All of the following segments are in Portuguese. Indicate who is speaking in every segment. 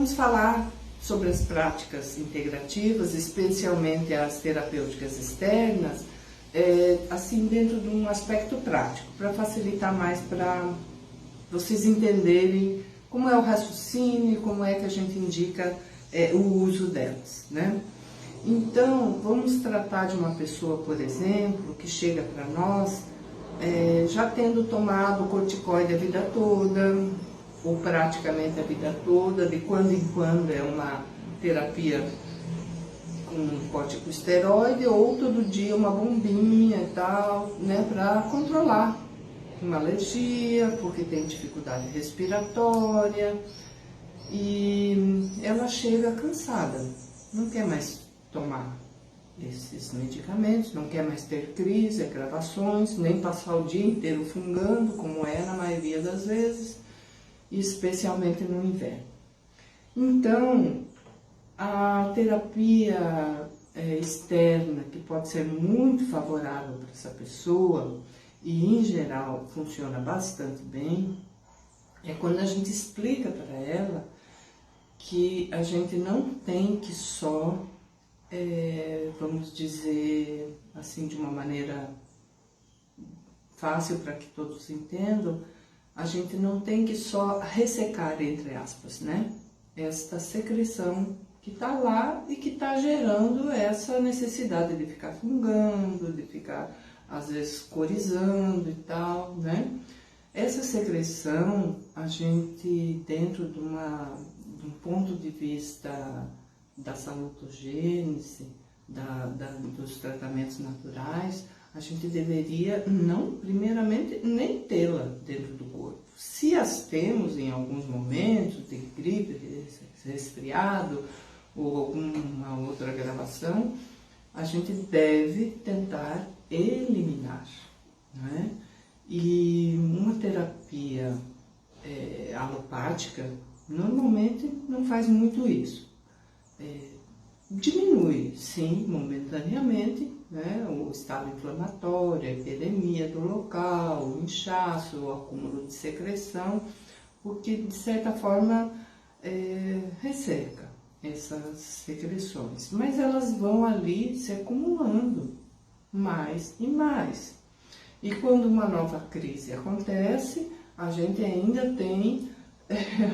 Speaker 1: Vamos falar sobre as práticas integrativas, especialmente as terapêuticas externas, assim dentro de um aspecto prático, para facilitar mais para vocês entenderem como é o raciocínio, como é que a gente indica o uso delas, né? Então, vamos tratar de uma pessoa, por exemplo, que chega para nós já tendo tomado corticoide a vida toda, ou praticamente a vida toda, de quando em quando é uma terapia com corticosteroide, ou todo dia uma bombinha e tal, né, para controlar uma alergia, porque tem dificuldade respiratória, e ela chega cansada, não quer mais tomar esses medicamentos, não quer mais ter crise, agravações, nem passar o dia inteiro fungando, como é na maioria das vezes, especialmente no inverno. Então, a terapia externa, que pode ser muito favorável para essa pessoa, e em geral funciona bastante bem, é quando a gente explica para ela que a gente não tem que só, vamos dizer assim de uma maneira fácil para que todos entendam, a gente não tem que só ressecar, entre aspas, né? Esta secreção que está lá e que está gerando essa necessidade de ficar fungando, de ficar, às vezes, corizando e tal, né? Essa secreção, a gente, dentro de um ponto de vista da salutogênese, dos tratamentos naturais, a gente deveria, não, primeiramente, nem tê-la dentro do corpo. Se as temos em alguns momentos, de gripe, resfriado ou alguma outra agravação, a gente deve tentar eliminar, né? E uma terapia alopática normalmente não faz muito isso. Diminui, sim, momentaneamente, né, o estado inflamatório, a epidemia do local, o inchaço, o acúmulo de secreção, porque de certa forma resseca essas secreções, mas elas vão ali se acumulando mais e mais. E quando uma nova crise acontece, a gente ainda tem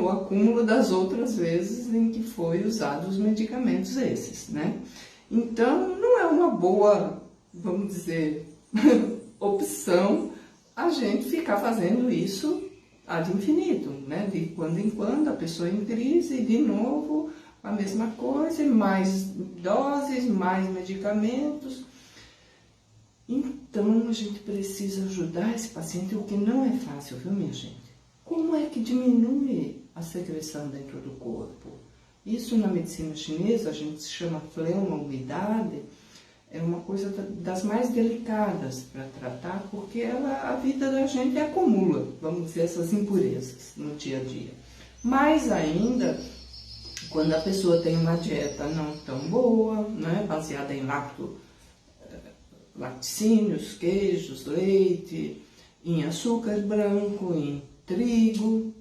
Speaker 1: o acúmulo das outras vezes em que foi usado os medicamentos esses, né? Então, não é uma boa, vamos dizer, opção a gente ficar fazendo isso ad infinito, né? De quando em quando a pessoa em crise, de novo, a mesma coisa, mais doses, mais medicamentos. Então, a gente precisa ajudar esse paciente, o que não é fácil, viu, minha gente? Como é que diminui a secreção dentro do corpo? Isso na medicina chinesa a gente chama fleuma, umidade, é uma coisa das mais delicadas para tratar, porque a vida da gente acumula, vamos dizer, essas impurezas no dia a dia. Mais ainda, quando a pessoa tem uma dieta não tão boa, né, baseada em laticínios, queijos, leite, em açúcar branco, em trigo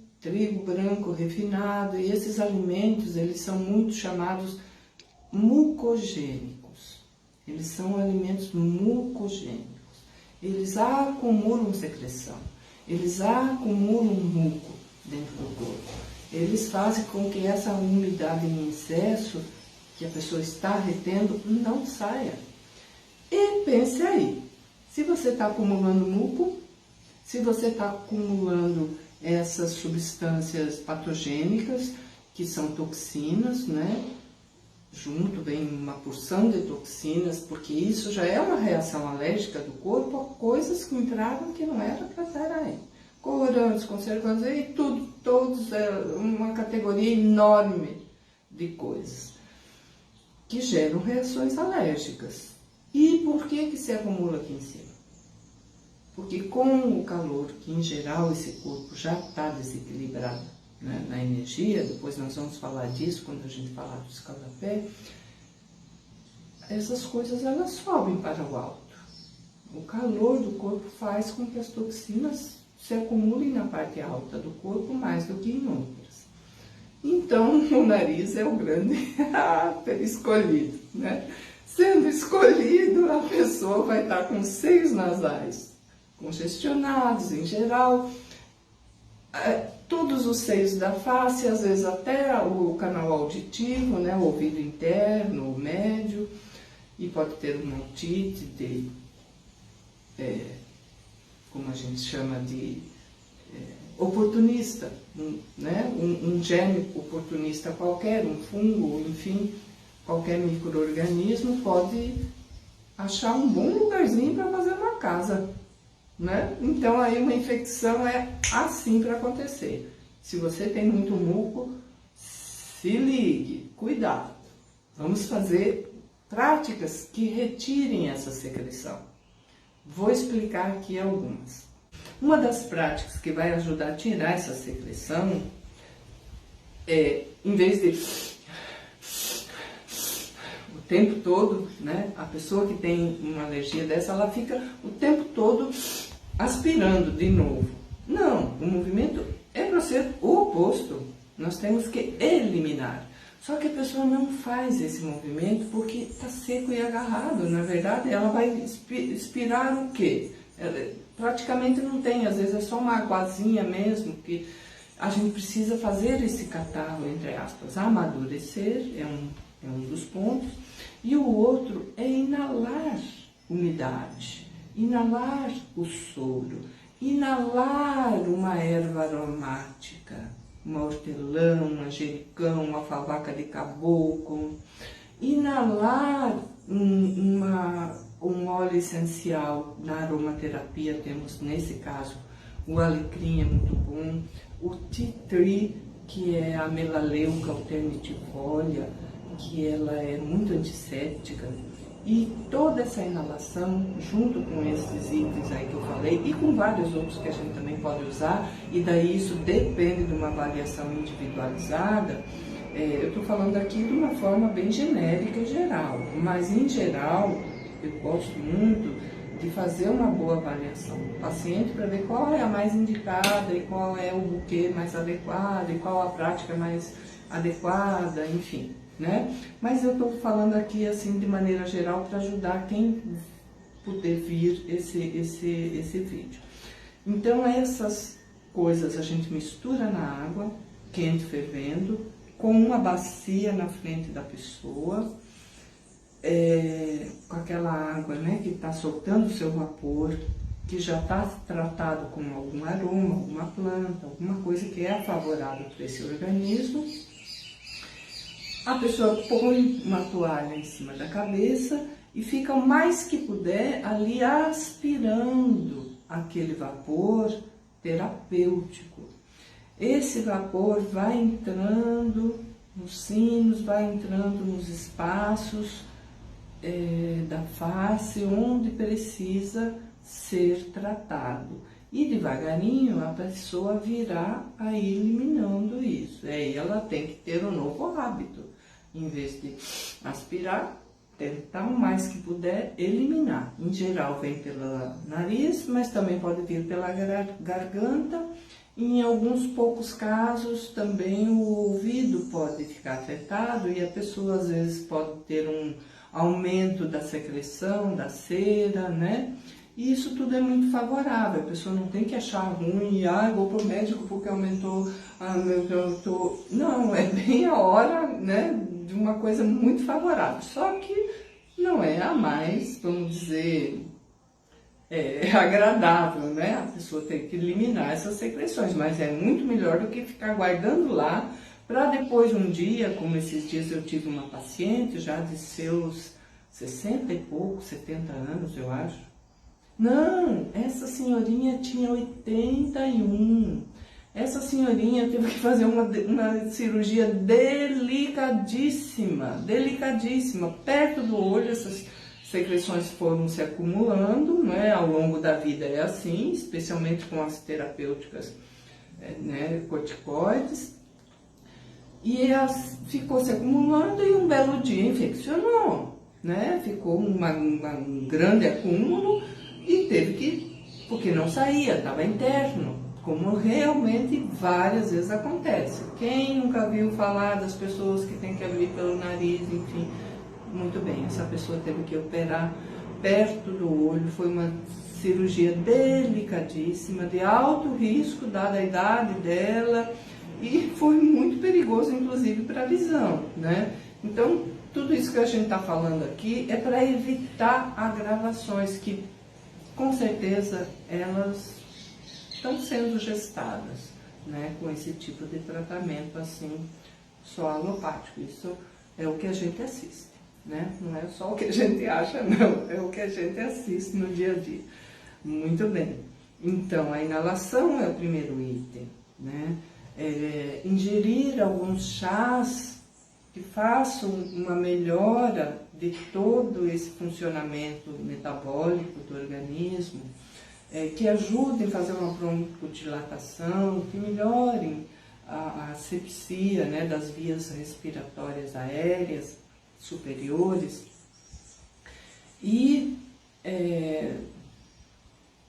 Speaker 1: branco refinado, e esses alimentos, eles são muito chamados mucogênicos. Eles são alimentos mucogênicos. Eles acumulam secreção, eles acumulam muco dentro do corpo. Eles fazem com que essa umidade em excesso que a pessoa está retendo não saia. E pense aí, se você está acumulando muco, se você está acumulando essas substâncias patogênicas, que são toxinas, né? Junto vem uma porção de toxinas, porque isso já é uma reação alérgica do corpo a coisas que entraram que não era para estar aí. Corantes, conservantes, e todos é uma categoria enorme de coisas que geram reações alérgicas. E por que se acumula aqui em cima? Porque com o calor, que em geral esse corpo já está desequilibrado, né, na energia, depois nós vamos falar disso quando a gente falar do escalafé, essas coisas elas sobem para o alto. O calor do corpo faz com que as toxinas se acumulem na parte alta do corpo mais do que em outras. Então, o nariz é o grande escolhido, né? Sendo escolhido, a pessoa vai estar com seios nasais congestionados em geral, todos os seios da face, às vezes até o canal auditivo, né? O ouvido interno, o médio, e pode ter uma otite como a gente chama de oportunista, né? Um gene oportunista qualquer, um fungo, enfim, qualquer micro-organismo pode achar um bom lugarzinho para fazer uma casa, né? Então aí uma infecção é assim para acontecer. Se você tem muito muco, se ligue, cuidado. Vamos fazer práticas que retirem essa secreção. Vou explicar aqui algumas. Uma das práticas que vai ajudar a tirar essa secreção é, em vez de o tempo todo, né? A pessoa que tem uma alergia dessa, ela fica o tempo todo aspirando de novo. Não, o movimento é para ser o oposto. Nós temos que eliminar. Só que a pessoa não faz esse movimento porque está seco e agarrado. Na verdade, ela vai expirar o quê? Ela praticamente não tem, às vezes é só uma aguazinha mesmo, que a gente precisa fazer esse catarro, entre aspas, amadurecer, é um dos pontos. E o outro é inalar umidade, inalar o soro, inalar uma erva aromática, uma hortelã, um manjericão, uma favaca de caboclo, inalar um óleo essencial. Na aromaterapia temos, nesse caso, o alecrim é muito bom, o tea tree, que é a melaleuca alternatifolia, que ela é muito antisséptica, e toda essa inalação, junto com esses itens aí que eu falei, e com vários outros que a gente também pode usar, e daí isso depende de uma avaliação individualizada. Eu estou falando aqui de uma forma bem genérica e geral, mas em geral eu gosto muito de fazer uma boa avaliação do paciente para ver qual é a mais indicada e qual é o buquê mais adequado e qual a prática mais adequada, enfim, né? Mas eu estou falando aqui assim de maneira geral para ajudar quem puder vir esse vídeo. Então essas coisas a gente mistura na água quente fervendo, com uma bacia na frente da pessoa, com aquela água, né, que está soltando o seu vapor, que já está tratado com algum aroma, alguma planta, alguma coisa que é favorável para esse organismo. A pessoa põe uma toalha em cima da cabeça e fica o mais que puder ali aspirando aquele vapor terapêutico. Esse vapor vai entrando nos sinos, vai entrando nos espaços da face onde precisa ser tratado. E devagarinho a pessoa virá aí eliminando isso. Aí ela tem que ter um novo hábito. Em vez de aspirar, tentar o mais que puder eliminar. Em geral vem pelo nariz, mas também pode vir pela garganta. Em alguns poucos casos também o ouvido pode ficar afetado e a pessoa às vezes pode ter um aumento da secreção, da cera, né? E isso tudo é muito favorável, a pessoa não tem que achar ruim, vou pro médico porque aumentou, Não, é bem a hora, né, de uma coisa muito favorável, só que não é a mais, vamos dizer, agradável, né? A pessoa tem que eliminar essas secreções, mas é muito melhor do que ficar guardando lá para depois um dia, como esses dias eu tive uma paciente já de seus 60 e pouco, 70 anos, eu acho. Não, essa senhorinha tinha 81. Essa senhorinha teve que fazer uma cirurgia delicadíssima, perto do olho. Essas secreções foram se acumulando, né? Ao longo da vida é assim, especialmente com as terapêuticas, né, corticoides. E ficou se acumulando e um belo dia infeccionou, né? Ficou um grande acúmulo e teve que, porque não saía, estava interno. como realmente várias vezes acontece. Quem nunca viu falar das pessoas que tem que abrir pelo nariz, enfim, muito bem, essa pessoa teve que operar perto do olho, foi uma cirurgia delicadíssima, de alto risco, dada a idade dela, e foi muito perigoso, inclusive, para a visão, né? Então, tudo isso que a gente está falando aqui é para evitar agravações que, com certeza, elas estão sendo gestadas, né, com esse tipo de tratamento assim, só alopático. Isso é o que a gente assiste, né? Não é só o que a gente acha, não, é o que a gente assiste no dia a dia. Muito bem. Então, a inalação é o primeiro item, né? Ingerir alguns chás que façam uma melhora de todo esse funcionamento metabólico do organismo, que ajudem a fazer uma broncodilatação, que melhorem a asepsia, né, das vias respiratórias aéreas superiores. E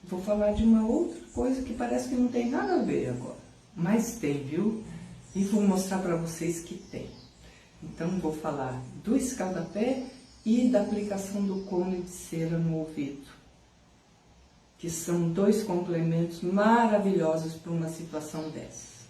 Speaker 1: vou falar de uma outra coisa que parece que não tem nada a ver agora, mas tem, viu? E vou mostrar para vocês que tem. Então, vou falar do escaldapé e da aplicação do cone de cera no ouvido, que são dois complementos maravilhosos para uma situação dessa.